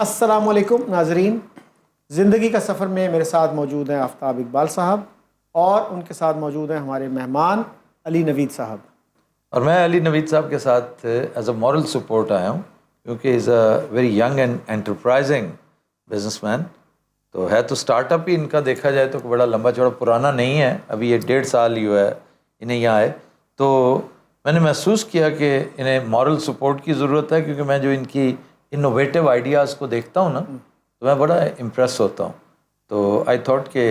السلام علیکم ناظرین، زندگی کا سفر میں میرے ساتھ موجود ہیں آفتاب اقبال صاحب اور ان کے ساتھ موجود ہیں ہمارے مہمان علی نوید صاحب. اور میں علی نوید صاحب کے ساتھ ایز اے مورل سپورٹ آیا ہوں کیونکہ is a very young and enterprising businessman. تو ہے تو اسٹارٹ اپ ہی ان کا دیکھا جائے تو بڑا لمبا چوڑا پرانا نہیں ہے، ابھی یہ 1.5 سال ہی ہوا ہے انہیں یہاں آئے. تو میں نے محسوس کیا کہ انہیں مورل سپورٹ کی ضرورت ہے کیونکہ میں جو ان کی انوویٹیو آئیڈیاز کو دیکھتا ہوں نا تو میں بڑا امپریس ہوتا ہوں. تو آئی تھاٹ کہ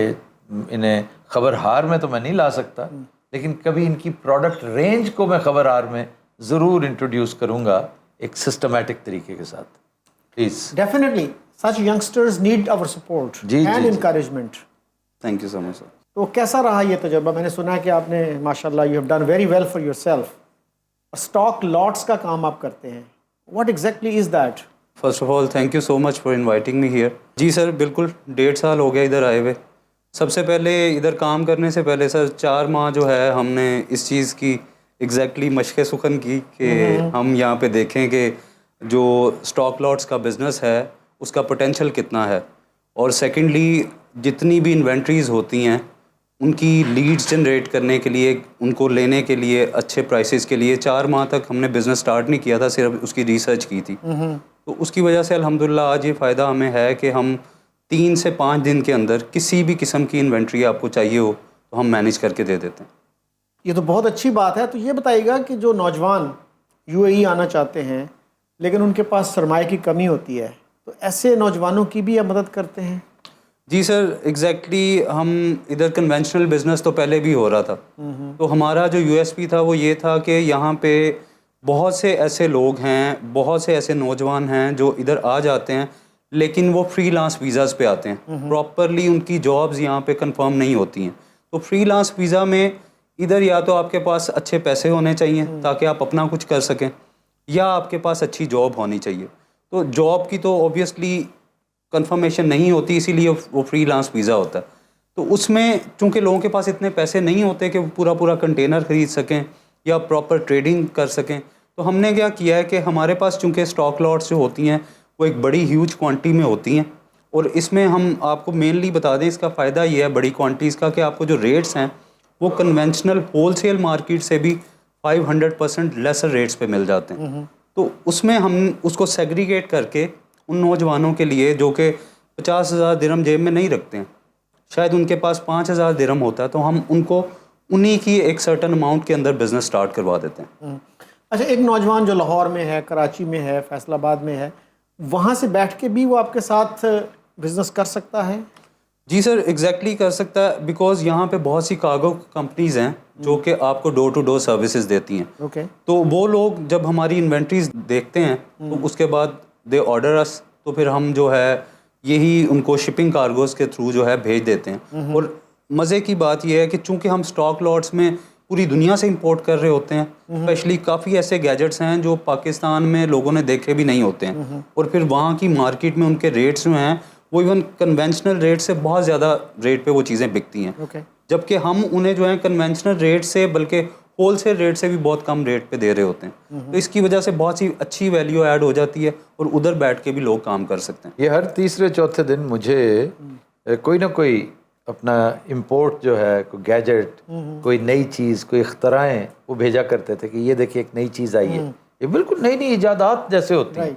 انہیں خبر ہار میں تو میں نہیں لا سکتا لیکن کبھی ان کی پروڈکٹ رینج کو میں خبر ہار میں ضرور انٹروڈیوس کروں گا ایک سسٹمیٹک طریقے کے ساتھ. Please. Definitely such youngsters need our support and encouragement. Thank you so much sir. تو کیسا رہا یہ تجربہ؟ میں نے سنا ہے کہ آپ نے ماشاءاللہ you have done very well for yourself. Stock lots کا کام آپ کرتے ہیں. What exactly is that? First of all thank you so much for inviting me here. جی سر بالکل 1.5 سال ہو گیا ادھر آئے ہوئے. سب سے پہلے ادھر کام کرنے سے پہلے سر 4 ماہ جو ہے ہم نے اس چیز کی ایگزیکٹلی مشق سخن کی کہ ہم یہاں پہ دیکھیں کہ جو اسٹاک لاٹس کا بزنس ہے اس کا پوٹینشیل کتنا ہے، اور سیکنڈلی جتنی بھی انوینٹریز ہوتی ہیں ان کی لیڈز جنریٹ کرنے کے لیے، ان کو لینے کے لیے اچھے پرائسز کے لیے 4 ماہ تک ہم نے بزنس سٹارٹ نہیں کیا تھا، صرف اس کی ریسرچ کی تھی. تو اس کی وجہ سے الحمدللہ آج یہ فائدہ ہمیں ہے کہ ہم 3 سے 5 دن کے اندر کسی بھی قسم کی انوینٹری آپ کو چاہیے ہو تو ہم مینیج کر کے دے دیتے ہیں. یہ تو بہت اچھی بات ہے. تو یہ بتائیے گا کہ جو نوجوان UAE آنا چاہتے ہیں لیکن ان کے پاس سرمایہ کی کمی ہوتی ہے تو ایسے نوجوانوں کی بھی آپ مدد کرتے ہیں؟ جی سر ایگزیکٹلی ہم ادھر کنونشنل بزنس تو پہلے بھی ہو رہا تھا. تو ہمارا جو USP تھا وہ یہ تھا کہ یہاں پہ بہت سے ایسے لوگ ہیں، بہت سے ایسے نوجوان ہیں جو ادھر آ جاتے ہیں لیکن وہ فری لانس ویزاز پہ آتے ہیں، پراپرلی ان کی جابز یہاں پہ کنفرم نہیں ہوتی ہیں. تو فری لانس ویزا میں ادھر یا تو آپ کے پاس اچھے پیسے ہونے چاہیے تاکہ آپ اپنا کچھ کر سکیں، یا آپ کے پاس اچھی جاب ہونی چاہیے. تو جاب کی تو اوبیسلی کنفرمیشن نہیں ہوتی، اسی لیے وہ فری لانس ویزا ہوتا ہے. تو اس میں چونکہ لوگوں کے پاس اتنے پیسے نہیں ہوتے کہ وہ پورا کنٹینر خرید سکیں یا پراپر ٹریڈنگ کر سکیں، تو ہم نے کیا کیا ہے کہ ہمارے پاس چونکہ اسٹاک لاٹس جو ہوتی ہیں وہ ایک بڑی ہیوج کوانٹٹی میں ہوتی ہیں، اور اس میں ہم آپ کو مینلی بتا دیں اس کا فائدہ یہ ہے بڑی کوانٹٹیز کا کہ آپ کو جو ریٹس ہیں وہ کنونشنل ہول سیل مارکیٹ سے بھی 500% لیسر ریٹس پہ مل جاتے ہیں. تو اس میں ہم اس کو سیگریگیٹ کر کے ان نوجوانوں کے لیے جو کہ 50,000 درہم جیب میں نہیں رکھتے ہیں، شاید ان کے پاس 5,000 درہم ہوتا ہے، تو ہم ان کو انہی کی ایک سرٹن اماؤنٹ کے اندر بزنس سٹارٹ کروا دیتے ہیں. اچھا، ایک نوجوان جو لاہور میں ہے، کراچی میں ہے، فیصل آباد میں ہے، وہاں سے بیٹھ کے بھی وہ آپ کے ساتھ بزنس کر سکتا ہے؟ جی سر ایگزیکٹلی کر سکتا ہے، بیکاز یہاں پہ بہت سی کارگو کمپنیز ہیں جو کہ آپ کو ڈور ٹو ڈور سروسز دیتی ہیں. اوکے. تو وہ لوگ جب ہماری انوینٹریز دیکھتے ہیں تو اس کے بعد دے آرڈر اس، تو پھر ہم جو ہے یہی ان کو شپنگ کارگوز کے تھرو جو ہے بھیج دیتے ہیں. اور مزے کی بات یہ ہے کہ چونکہ ہم اسٹاک لاٹس میں پوری دنیا سے امپورٹ کر رہے ہوتے ہیں، اسپیشلی کافی ایسے گیجٹس ہیں جو پاکستان میں لوگوں نے دیکھے بھی نہیں ہوتے ہیں، اور پھر وہاں کی مارکیٹ میں ان کے ریٹس جو ہیں وہ ایون کنونشنل ریٹ سے بہت زیادہ ریٹ پہ وہ چیزیں بکتی ہیں، جبکہ ہم انہیں جو ہے کنونشنل ریٹ سے بلکہ ہول سیل ریٹ سے بھی بہت کم ریٹ پہ دے رہے ہوتے ہیں. تو اس کی وجہ سے بہت سی اچھی ویلیو ایڈ ہو جاتی ہے اور ادھر بیٹھ کے بھی لوگ کام کر سکتے ہیں. یہ ہر تیسرے چوتھے دن مجھے کوئی نہ کوئی اپنا امپورٹ جو ہے، کوئی گیجٹ، کوئی نئی چیز، کوئی اختراعیں وہ بھیجا کرتے تھے کہ یہ دیکھیے ایک نئی چیز آئی ہے. یہ بالکل نئی نئی ایجادات جیسے ہوتی ہیں،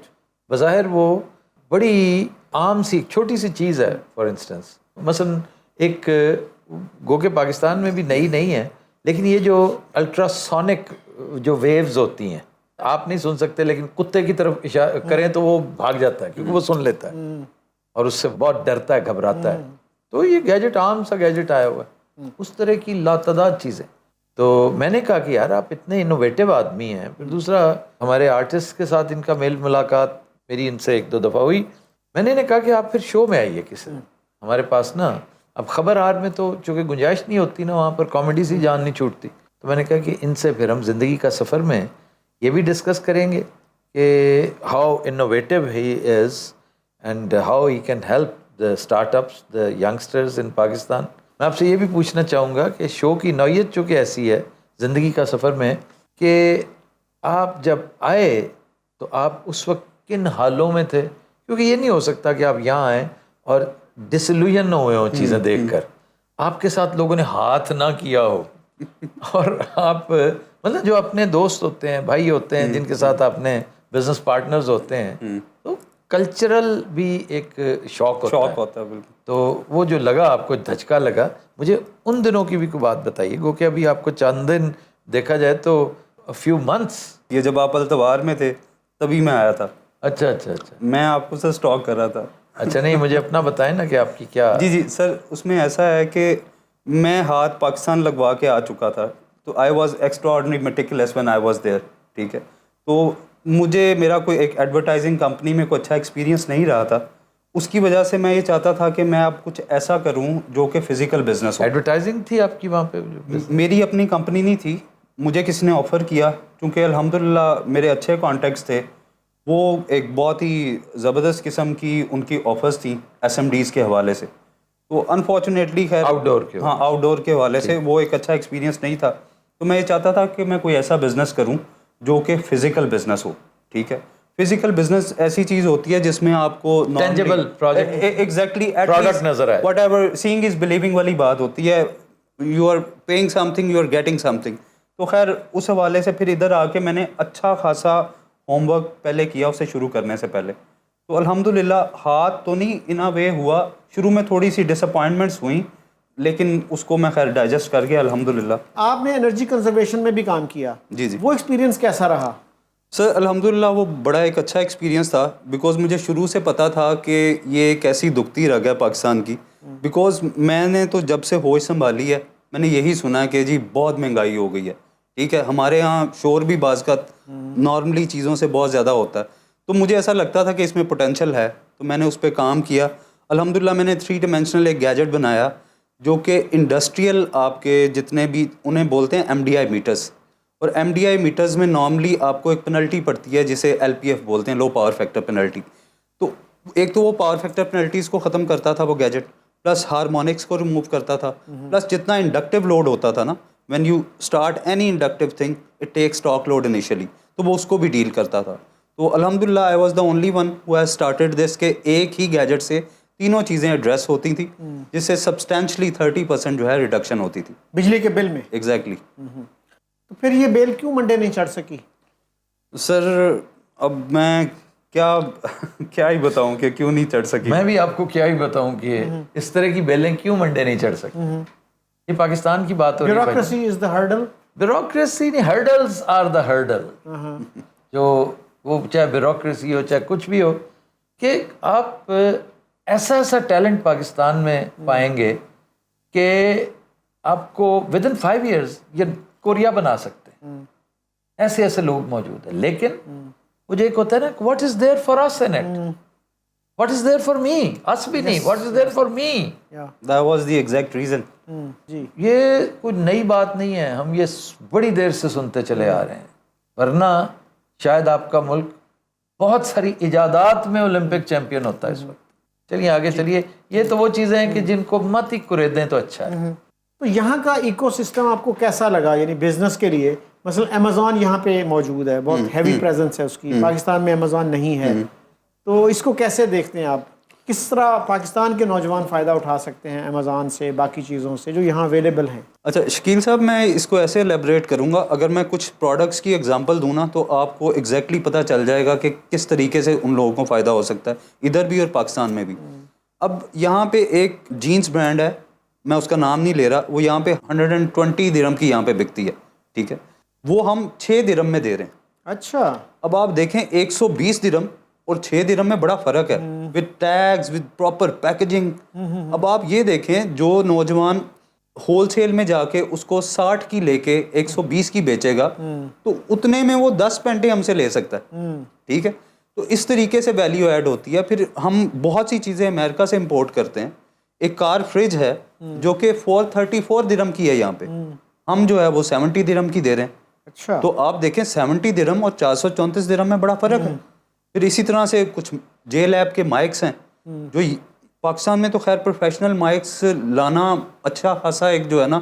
بظاہر وہ بڑی عام سی ایک چھوٹی سی چیز ہے. فار انسٹنس مثلا ایک گو کہ پاکستان میں بھی نئی نہیں ہے لیکن یہ جو الٹرا سونک جو ویوز ہوتی ہیں آپ نہیں سن سکتے لیکن کتے کی طرف اشارہ کریں تو وہ بھاگ جاتا ہے کیونکہ وہ سن لیتا ہے اور اس سے بہت ڈرتا ہے، گھبراتا ہے. تو یہ گیجٹ عام سا گیجٹ آیا ہوا ہے، اس طرح کی لاتعداد چیزیں. تو میں نے کہا کہ یار آپ اتنے انوویٹیو آدمی ہیں. پھر دوسرا ہمارے آرٹسٹ کے ساتھ ان کا میل ملاقات میری ان سے 1-2 دفعہ ہوئی. میں نے کہا کہ آپ پھر شو میں آئیے کسی ہمارے پاس نا. اب خبر آر میں تو چونکہ گنجائش نہیں ہوتی نا، وہاں پر کامیڈی سی جان نہیں چھوٹتی. تو میں نے کہا کہ ان سے پھر ہم زندگی کا سفر میں یہ بھی ڈسکس کریں گے کہ how innovative he is and how he can help the startups, the youngsters in Pakistan. میں آپ سے یہ بھی پوچھنا چاہوں گا کہ شو کی نوعیت چونکہ ایسی ہے زندگی کا سفر میں کہ آپ جب آئے تو آپ اس وقت کن حالوں میں تھے؟ کیونکہ یہ نہیں ہو سکتا کہ آپ یہاں آئیں اور ڈسلوژن نہ ہوئے ہوں چیزیں دیکھ کر، آپ کے ساتھ لوگوں نے ہاتھ نہ کیا ہو اور آپ مطلب جو اپنے دوست ہوتے ہیں، بھائی ہوتے ہیں، جن کے ساتھ آپ نے بزنس پارٹنرز ہوتے ہیں، تو کلچرل بھی ایک شوق ہوتا ہے بالکل. تو وہ جو لگا آپ کو دھچکا لگا. مجھے ان دنوں کی بھی کوئی بات بتائیے گو کہ ابھی آپ کو چند دن دیکھا جائے تو فیو منتھس. یہ جب آپ التوار میں تھے تبھی میں آیا تھا. اچھا اچھا اچھا میں آپ کو سر اسٹاک کر رہا تھا. اچھا نہیں مجھے اپنا بتائیں نا کہ آپ کی کیا. جی سر، اس میں ایسا ہے کہ میں ہاتھ پاکستان لگوا کے آ چکا تھا، تو I was extraordinary meticulous when I was there. ٹھیک ہے، تو مجھے میرا کوئی ایک ایڈورٹائزنگ کمپنی میں کوئی اچھا ایکسپیرینس نہیں رہا تھا. اس کی وجہ سے میں یہ چاہتا تھا کہ میں اب کچھ ایسا کروں جو کہ فزیکل بزنس ہو. ایڈورٹائزنگ تھی آپ کی وہاں پہ؟ میری اپنی کمپنی نہیں تھی، مجھے کسی نے آفر کیا، چونکہ الحمدللہ میرے اچھے کانٹیکٹس تھے. وہ ایک بہت ہی زبردست قسم کی ان کی آفرز تھیں ایس ایم ڈیز کے حوالے سے. تو انفارچونیٹلی خیر آؤٹ ڈور کے آؤٹ ڈور کے حوالے سے وہ ایک اچھا ایکسپیرینس نہیں تھا. تو میں یہ چاہتا تھا کہ میں کوئی ایسا بزنس کروں جو کہ فزیکل بزنس ہو. ٹھیک ہے، فزیکل بزنس ایسی چیز ہوتی ہے جس میں آپ کو ٹینجیبل پروجیکٹ ایگزیکٹلی پروڈکٹ نظر آئے. Whatever saying is believing والی بات ہوتی ہے. You are paying something, you are getting something. تو خیر اس حوالے سے پھر ادھر آ کے میں نے اچھا خاصا ہوم ورک پہلے کیا اسے شروع کرنے سے پہلے. تو الحمدللہ ہاتھ تو نہیں ان اے وے ہوا، شروع میں تھوڑی سی ڈس اپوائنٹمنٹس ہوئیں، لیکن اس کو میں خیر ڈائجسٹ کر گیا الحمدللہ. آپ نے انرجی کنزرویشن میں بھی کام کیا. جی وہ ایکسپیرینس کیسا رہا؟ سر الحمدللہ وہ بڑا ایک اچھا ایکسپیرینس تھا، بیکاز مجھے شروع سے پتہ تھا کہ یہ ایک ایسی دکھتی رگ ہے پاکستان کی. بیکاز میں نے تو جب سے ہوش سنبھالی ہے میں نے یہی سنا ہے کہ جی بہت مہنگائی ہو گئی ہے. ٹھیک ہے، ہمارے یہاں شور بھی بعض کا نارملی چیزوں سے بہت زیادہ ہوتا ہے. تو مجھے ایسا لگتا تھا کہ اس میں پوٹینشیل ہے، تو میں نے اس پہ کام کیا. الحمدللہ میں نے 3 ڈائمینشنل ایک گیجٹ بنایا جو کہ انڈسٹریل آپ کے جتنے بھی انہیں بولتے ہیں ایم ڈی آئی میٹرز. اور ایم ڈی آئی میٹرز میں نارملی آپ کو ایک پینلٹی پڑتی ہے جسے ایل پی ایف بولتے ہیں، لو پاور فیکٹر پینلٹی. تو ایک تو وہ پاور فیکٹر پینلٹیز کو ختم کرتا تھا وہ گیجٹ، پلس ہارمونکس کو ریموو کرتا تھا، پلس جتنا انڈکٹیو لوڈ ہوتا تھا نا، when you start any inductive thing it take stock load initially, تو وہ اس کو بھی ڈیل کرتا تھا. تو الحمدللہ I was the only one who has started this کہ ایک ہی گیجٹ سے تینوں چیزیں ایڈریس ہوتی تھیں، جس سے سبسٹینشلی 30% جو ہے ریڈکشن ہوتی تھی بجلی کے بل میں. ایگزیکٹلی. تو پھر یہ بیل کیوں منڈے نہیں چڑھ سکی؟ سر اب میں کیا ہی بتاؤں کہ کیوں نہیں چڑھ سکی. میں بھی آپ کو کیا ہی بتاؤں کہ اس طرح کی بیلیں کیوں منڈے نہیں چڑھ سکتی. یہ پاکستان کی بات ہو رہی ہے. بیوروکریسی از دا ہرڈل. بیوروکریسی نہیں، ہرڈلز آر دا ہرڈل. جو وہ چاہے بیوروکریسی ہو چاہے کچھ بھی ہو، کہ آپ ایسا ٹیلنٹ پاکستان میں پائیں گے کہ آپ کو ود ان 5 years یہ کوریا بنا سکتے ہیں. ایسے لوگ موجود ہیں. لیکن مجھے ایک ہوتا ہے نا، what is there for us in it, what is there for me. اس بھی نہیں، what is there for me. That was the exact reason. جی یہ کوئی نئی بات نہیں ہے، ہم یہ بڑی دیر سے سنتے چلے آ رہے ہیں. ورنہ شاید آپ کا ملک بہت ساری ایجادات میں اولمپک چیمپئن ہوتا ہے اس وقت. چلیے آگے چلیے. یہ تو وہ چیزیں ہیں کہ جن کو مت ہی کریدیں تو اچھا ہے. تو یہاں کا ایکو سسٹم آپ کو کیسا لگا؟ یعنی بزنس کے لیے مثلا امیزون یہاں پہ موجود ہے، بہت ہیوی پریزنس ہے اس کی. پاکستان میں امیزون نہیں ہے، تو اس کو کیسے دیکھتے ہیں آپ؟ کس طرح پاکستان کے نوجوان فائدہ اٹھا سکتے ہیں امیزون سے، باقی چیزوں سے جو یہاں اویلیبل ہیں؟ اچھا شکیل صاحب، میں اس کو ایسے ایلیبریٹ کروں گا. اگر میں کچھ پروڈکٹس کی ایگزامپل دوں نا تو آپ کو ایگزیکٹلی پتہ چل جائے گا کہ کس طریقے سے ان لوگوں کو فائدہ ہو سکتا ہے ادھر بھی اور پاکستان میں بھی. اب یہاں پہ ایک جینس برانڈ ہے، میں اس کا نام نہیں لے رہا، وہ یہاں پہ 120 درہم کی یہاں پہ بکتی ہے. ٹھیک ہے، وہ ہم 6 درہم میں دے رہے ہیں. اچھا. اب آپ دیکھیں 120 درہم اور 6 درہم میں بڑا فرق ہے، with tags with proper packaging. اب آپ یہ دیکھیں جو نوجوان ہول سیل میں جا کے اس کو 60 کی لے کے 120 کی بیچے گا تو اتنے میں وہ 10 پینٹیں ہم سے لے سکتا ہے. ٹھیک ہے، تو اس طریقے سے ویلیو ایڈ ہوتی ہے. پھر ہم بہت سی چیزیں امریکہ سے امپورٹ کرتے ہیں. ایک کار فریج ہے جو کہ 434 درہم کی ہے یہاں پہ، ہم جو ہے وہ 70 درہم کی دے رہے ہیں. اچھا. تو آپ دیکھیں 70 درہم اور 434 درہم میں بڑا فرق ہے. پھر اسی طرح سے کچھ جے لیب کے مائکس ہیں جو پاکستان میں تو خیر پروفیشنل مائکس لانا اچھا خاصا ایک جو ہے نا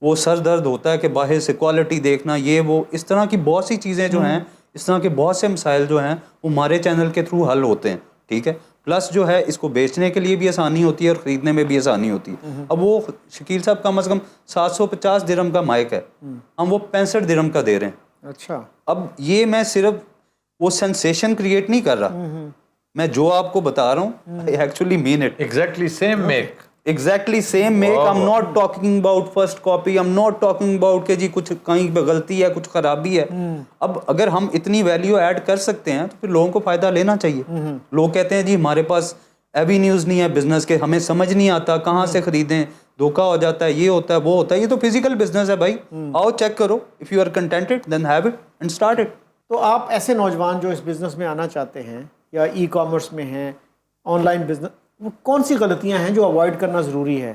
وہ سر درد ہوتا ہے کہ باہر سے کوالٹی دیکھنا، یہ وہ اس طرح کی بہت سی چیزیں جو ہیں، اس طرح کے بہت سے مسائل جو ہیں وہ ہمارے چینل کے تھرو حل ہوتے ہیں. ٹھیک ہے, پلس جو ہے اس کو بیچنے کے لیے بھی آسانی ہوتی ہے اور خریدنے میں بھی آسانی ہوتی ہے. اب وہ شکیل صاحب کم از کم 750 درہم کا مائک ہے, ہم وہ 65 درہم کا دے رہے ہیں. اچھا, اب یہ میں صرف وہ سینسیشن کریٹ نہیں کر رہا, میں جو آپ کو بتا رہا ہوں I actually mean it. Exactly same make. Exactly same make. I'm not talking about first copy. I'm not talking about کہ جی کچھ کہیں پہ غلطی ہے, کچھ خرابی ہے. اب اگر ہم اتنی ویلیو ایڈ کر سکتے ہیں تو پھر لوگوں کو فائدہ لینا چاہیے. لوگ کہتے ہیں جی ہمارے پاس ایوینیوز نہیں ہے بزنس کے, ہمیں سمجھ نہیں آتا کہاں سے خریدیں, دھوکا ہو جاتا ہے, یہ ہوتا ہے وہ ہوتا ہے. یہ تو فزیکل بزنس ہے بھائی, آؤ چیک کرو. If you are contented then have it and start it. تو آپ ایسے نوجوان جو اس بزنس میں آنا چاہتے ہیں یا ای کامرس میں ہیں, آن لائن بزنس, وہ کون سی غلطیاں ہیں جو اوائڈ کرنا ضروری ہے؟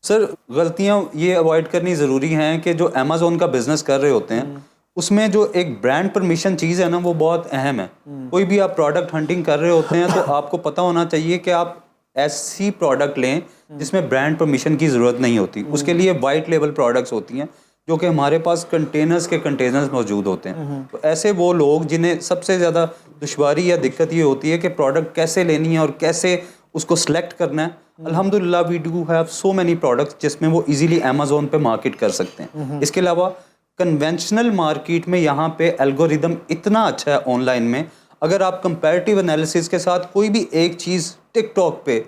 سر غلطیاں یہ اوائڈ کرنی ضروری ہیں کہ جو امیزون کا بزنس کر رہے ہوتے ہیں اس میں جو ایک برانڈ پرمیشن چیز ہے نا وہ بہت اہم ہے. کوئی بھی آپ پروڈکٹ ہنٹنگ کر رہے ہوتے ہیں تو آپ کو پتہ ہونا چاہیے کہ آپ ایسی پروڈکٹ لیں جس میں برانڈ پرمیشن کی ضرورت نہیں ہوتی. اس کے لیے وائٹ لیبل پروڈکٹس ہوتی ہیں جو کہ ہمارے پاس کنٹینرز موجود ہوتے ہیں. تو ایسے وہ لوگ جنہیں سب سے زیادہ دشواری یا دقت یہ ہوتی ہے کہ پروڈکٹ کیسے لینی ہے اور کیسے اس کو سلیکٹ کرنا ہے. الحمدللہ we do have so many products جس میں وہ ایزیلی امیزون پہ مارکیٹ کر سکتے ہیں. اس کے علاوہ کنونشنل مارکیٹ میں یہاں پہ الگوریدم اتنا اچھا ہے آن لائن میں, اگر آپ کمپیریٹیو انالیسس کے ساتھ کوئی بھی ایک چیز ٹک ٹاک پہ,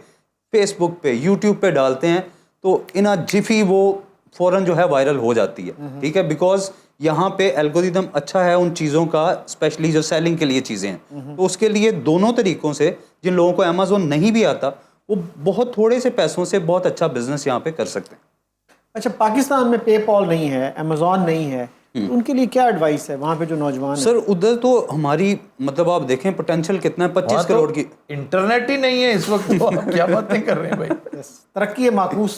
فیس بک پہ, یوٹیوب پہ ڈالتے ہیں تو ان جفی وہ فوراً جو ہے وائرل ہو جاتی ہے. ٹھیک ہے, بیکاز یہاں پہ الگوریدم اچھا ہے ان چیزوں کا, اسپیشلی جو سیلنگ کے لیے چیزیں ہیں. تو اس کے لیے دونوں طریقوں سے جن لوگوں کو امیزون نہیں بھی آتا وہ بہت تھوڑے سے پیسوں سے بہت اچھا بزنس یہاں پہ کر سکتے ہیں. اچھا, پاکستان میں پے پال نہیں ہے, امیزون نہیں ہے, ان کے لیے کیا ایڈوائس ہے وہاں پہ جو نوجوان ہیں؟ سر ادھر تو ہماری مطلب آپ دیکھیں پوٹینشیل کتنا ہے, 25 کروڑ کی. انٹرنیٹ ہی نہیں ہے اس وقت, تو آپ کیا باتیں کر رہے ہیں بھائی. ترقی معکوس.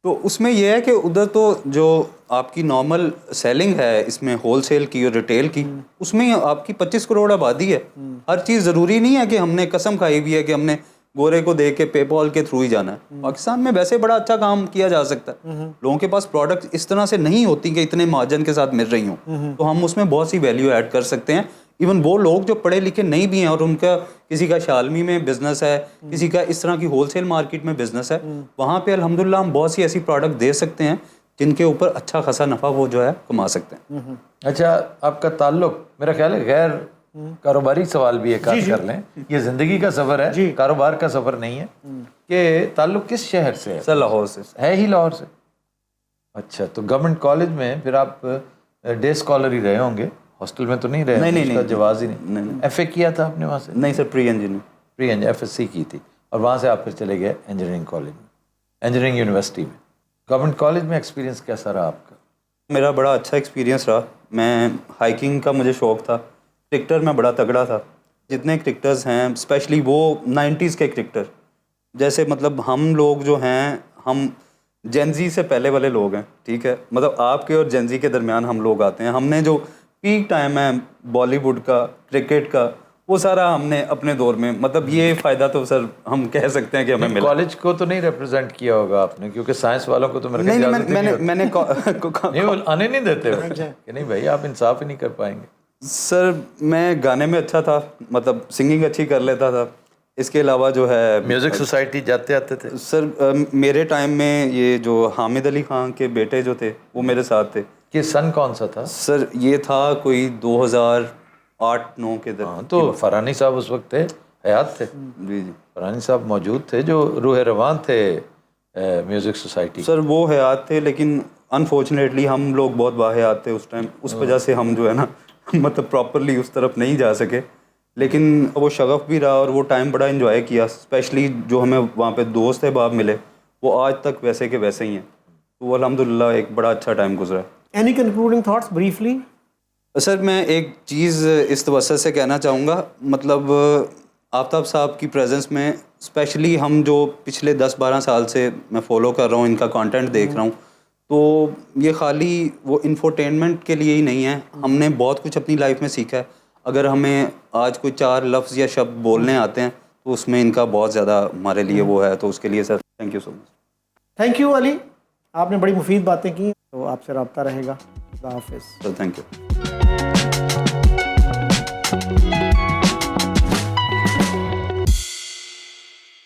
تو اس میں یہ ہے کہ ادھر تو جو آپ کی نارمل سیلنگ ہے اس میں ہول سیل کی اور ریٹیل کی, اس میں آپ کی 25 کروڑ آبادی ہے. ہر چیز ضروری نہیں ہے کہ ہم نے قسم کھائی بھی ہے کہ ہم نے گورے کو دے کے پے پال کے تھرو ہی جانا ہے. پاکستان میں ویسے بڑا اچھا کام کیا جا سکتا ہے. لوگوں کے پاس پروڈکٹ اس طرح سے نہیں ہوتی کہ اتنے مارجن کے ساتھ مل رہی ہوں, تو ہم اس میں بہت سی ویلیو ایڈ کر سکتے ہیں. ایون وہ لوگ جو پڑھے لکھے نہیں بھی ہیں اور ان کا کسی کا شالمی میں بزنس ہے, کسی کا اس طرح کی ہول سیل مارکیٹ میں بزنس ہے, وہاں پہ الحمدللہ ہم بہت سی ایسی پروڈکٹ دے سکتے ہیں جن کے اوپر اچھا خاصا نفع وہ جو ہے کما سکتے ہیں. اچھا, آپ کا تعلق میرا خیال ہے غیر کاروباری سوال بھی ایک آدھ کر لیں, یہ زندگی کا سفر ہے, کاروبار کا سفر نہیں ہے, کہ تعلق کس شہر سے ہے؟ سر لاہور سے. ہے ہی لاہور سے. اچھا, تو گورنمنٹ کالج میں پھر آپ ڈے اسکالر ہی رہے ہوں گے, ہاسٹل میں تو نہیں رہے؟ نہیں, جواز ہی نہیں. ایف اے کیا تھا آپ نے وہاں سے؟ نہیں sir, pre engineering F S C کی تھی, اور وہاں سے آپ پھر چلے گئے انجینئرنگ کالج میں, انجینئرنگ یونیورسٹی میں. گورنمنٹ کالج میں ایکسپیرینس کیسا رہا آپ کا؟ میرا بڑا اچھا ایکسپیرینس رہا. میں ہائکنگ کا مجھے شوق تھا, کرکٹر میں بڑا تگڑا تھا. جتنے کرکٹرز ہیں اسپیشلی وہ 90s کے کرکٹر, جیسے مطلب ہم لوگ جو ہیں ہم جینزی سے پہلے والے لوگ ہیں. ٹھیک ہے, مطلب آپ کے اور جینزی کے درمیان ہم لوگ آتے ہیں. ہم نے جو پیک ٹائم ہے بالی ووڈ کا, کرکٹ کا, وہ سارا ہم نے اپنے دور میں, مطلب یہ فائدہ تو سر ہم کہہ سکتے ہیں کہ ہمیں ملا. کالج کو تو نہیں ریپرزینٹ کیا ہوگا آپ نے, کیونکہ سائنس والوں کو تو میرے میں نے نہیں, وہ آنے نہیں دیتے کہ نہیں بھائی آپ انصاف ہی نہیں کر پائیں گے. سر میں گانے میں اچھا تھا, مطلب سنگنگ اچھی کر لیتا تھا. اس کے علاوہ جو ہے میوزک سوسائٹی جاتے آتے تھے؟ سر میرے ٹائم میں یہ جو حامد علی خان کے بیٹے جو تھے وہ میرے ساتھ تھے. کہ سن کون سا تھا سر؟ یہ تھا کوئی 2008-9 کے درمیان. تو فرانی صاحب اس وقت تھے, حیات تھے؟ جی جی, فرانی صاحب موجود تھے جو روح روان تھے میوزک سوسائٹی. سر وہ حیات تھے, لیکن انفارچونیٹلی ہم لوگ بہت باحیات تھے اس ٹائم, اس وجہ سے ہم جو ہے نا مطلب پراپرلی اس طرف نہیں جا سکے. لیکن وہ شغف بھی رہا اور وہ ٹائم بڑا انجوائے کیا. اسپیشلی جو ہمیں وہاں پہ دوست احباب ملے وہ آج تک ویسے کے ویسے ہی ہیں. تو وہ الحمدللہ ایک بڑا اچھا ٹائم گزرا. Any concluding thoughts briefly? Sir میں ایک چیز اس توسط سے کہنا چاہوں گا, مطلب آفتاب صاحب کی پریزنس میں اسپیشلی ہم جو پچھلے 10-12 سال سے میں فالو کر رہا ہوں, ان کا کانٹینٹ دیکھ رہا ہوں, تو یہ خالی وہ انفورٹینمنٹ کے لیے ہی نہیں ہے. ہم نے بہت کچھ اپنی لائف میں سیکھا ہے. اگر ہمیں آج کوئی 4 لفظ یا شبد بولنے آتے ہیں تو اس میں ان کا بہت زیادہ ہمارے لیے وہ ہے. تو اس کے لیے sir thank you so much. Thank you Ali, آپ نے بڑی مفید باتیں کی, تو آپ سے رابطہ رہے گا. خدا حافظ. سر تھینک یو.